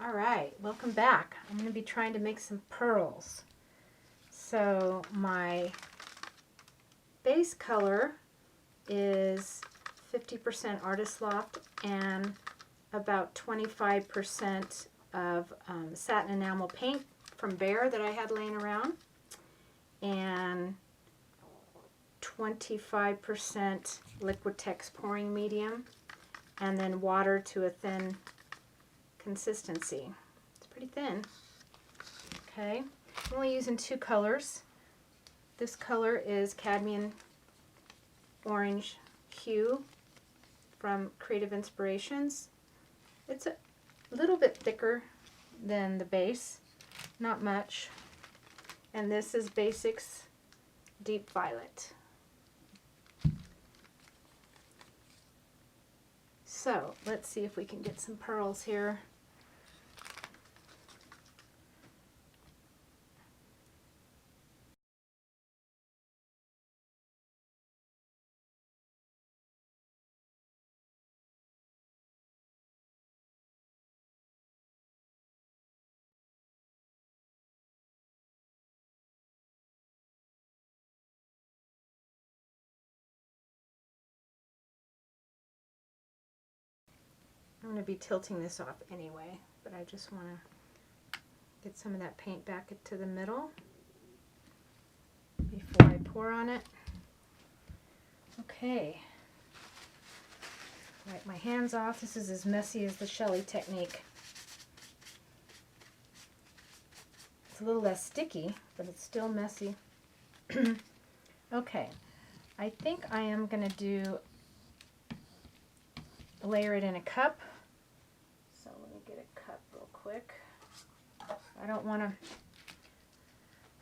Alright, welcome back. I'm going to be trying to make some pearls. So my base color is 50% Artist Loft and about 25% of satin enamel paint from Bear that I had laying around, and 25% Liquitex pouring medium, and then water to a thin consistency. It's pretty thin. Okay, I'm only using two colors. This color is Cadmium Orange Hue from Creative Inspirations. It's a little bit thicker than the base, not much. And this is Basics Deep Violet. So let's see if we can get some pearls here. I'm going to be tilting this off anyway, but I just want to get some of that paint back into the middle before I pour on it. Okay. Wipe my hands off. This is as messy as the Shelly technique. It's a little less sticky, but it's still messy. Okay. I think I am going to layer it in a cup. So let me get a cup real quick. I don't want to,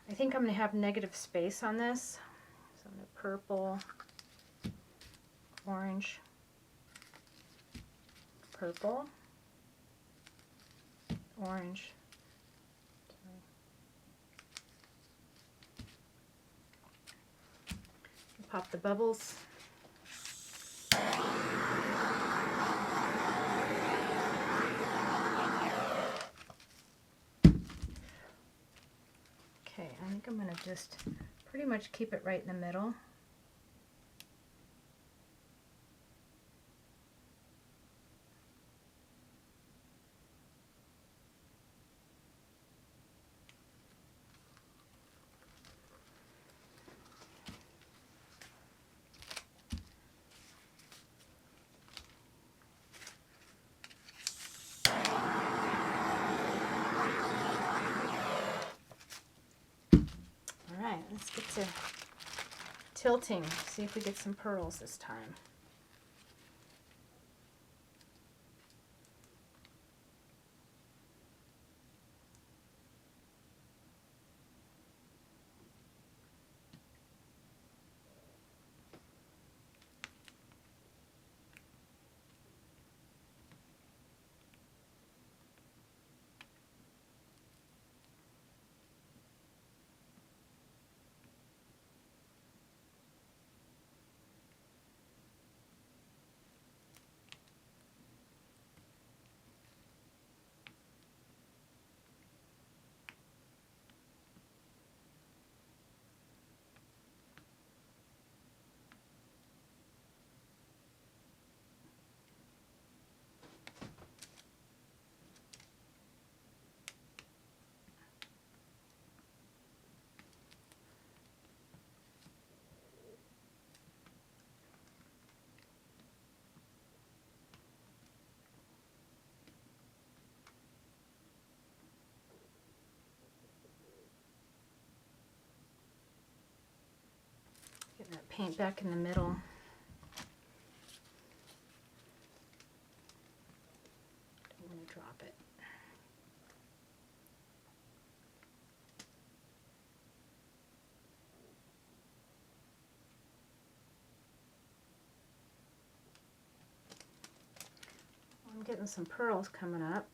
I think I'm going to have negative space on this. So I'm going to purple, orange, purple, orange. Pop the bubbles. Okay, I think I'm going to just pretty much keep it right in the middle. Alright, let's get to tilting, see if we get some pearls this time. Getting that paint back in the middle. Don't want to drop it. I'm getting some pearls coming up.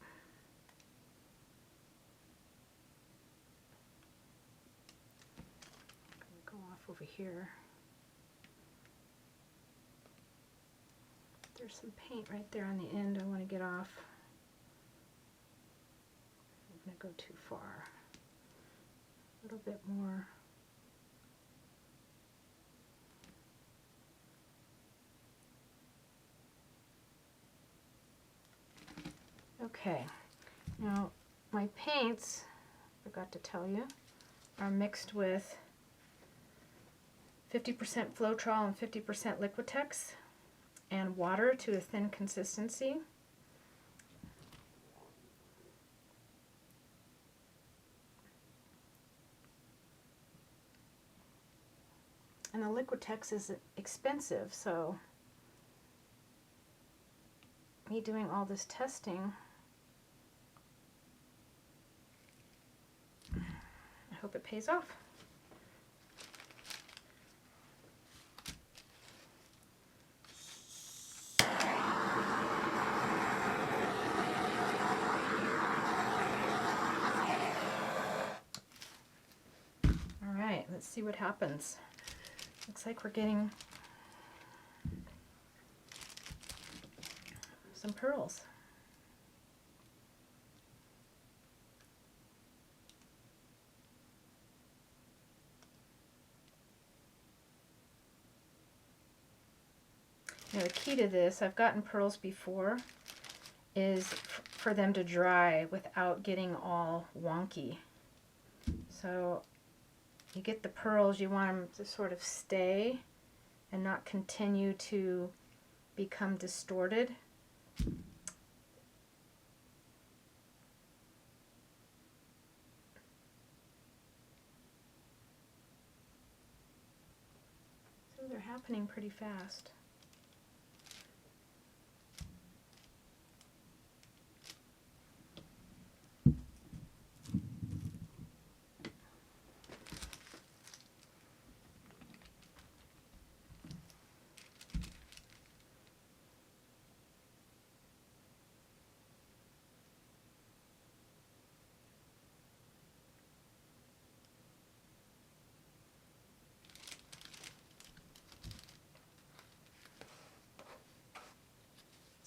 I'm going to go off over here. There's some paint right there on the end I want to get off. I'm going to go too far. A little bit more. Okay, now my paints, forgot to tell you, are mixed with 50% Floetrol and 50% Liquitex and water to a thin consistency. And the Liquitex is expensive, so me doing all this testing, I hope it pays off. All right, let's see what happens. Looks like we're getting some pearls. Now the key to this, I've gotten pearls before, is for them to dry without getting all wonky. So you get the pearls, you want them to sort of stay and not continue to become distorted. So they're happening pretty fast.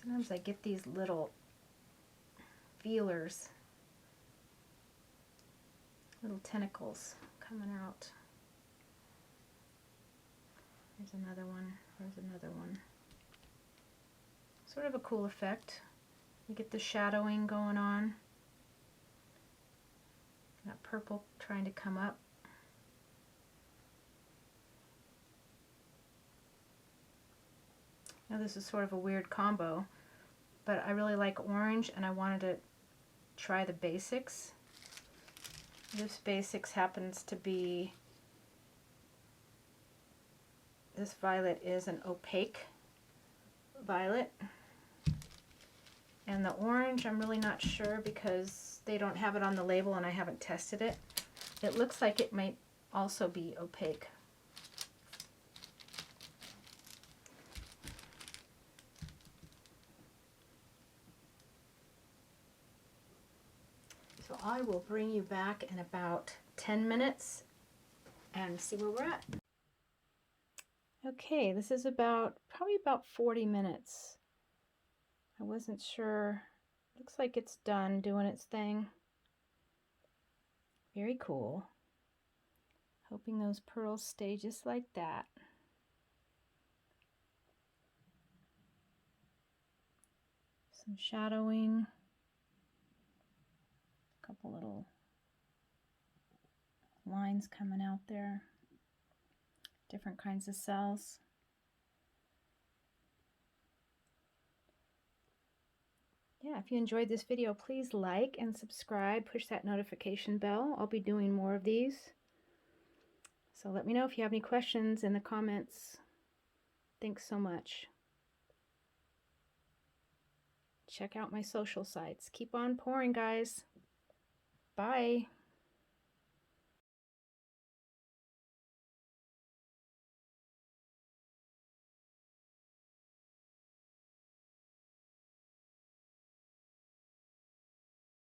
Sometimes I get these little feelers, little tentacles coming out. There's another one, there's another one. Sort of a cool effect. You get the shadowing going on. That purple trying to come up. Now this is sort of a weird combo, but I really like orange and I wanted to try the basics. This basics happens to be, this violet is an opaque violet. And the orange, I'm really not sure because they don't have it on the label and I haven't tested it. It looks like it might also be opaque. So I will bring you back in about 10 minutes and see where we're at. Okay, this is probably about 40 minutes. I wasn't sure. Looks like it's done doing its thing. Very cool. Hoping those pearls stay just like that. Some shadowing. A couple little lines coming out there. Different kinds of cells. Yeah, if you enjoyed this video, please like and subscribe. Push that notification bell. I'll be doing more of these. So let me know if you have any questions in the comments. Thanks so much. Check out my social sites. Keep on pouring, guys. Bye.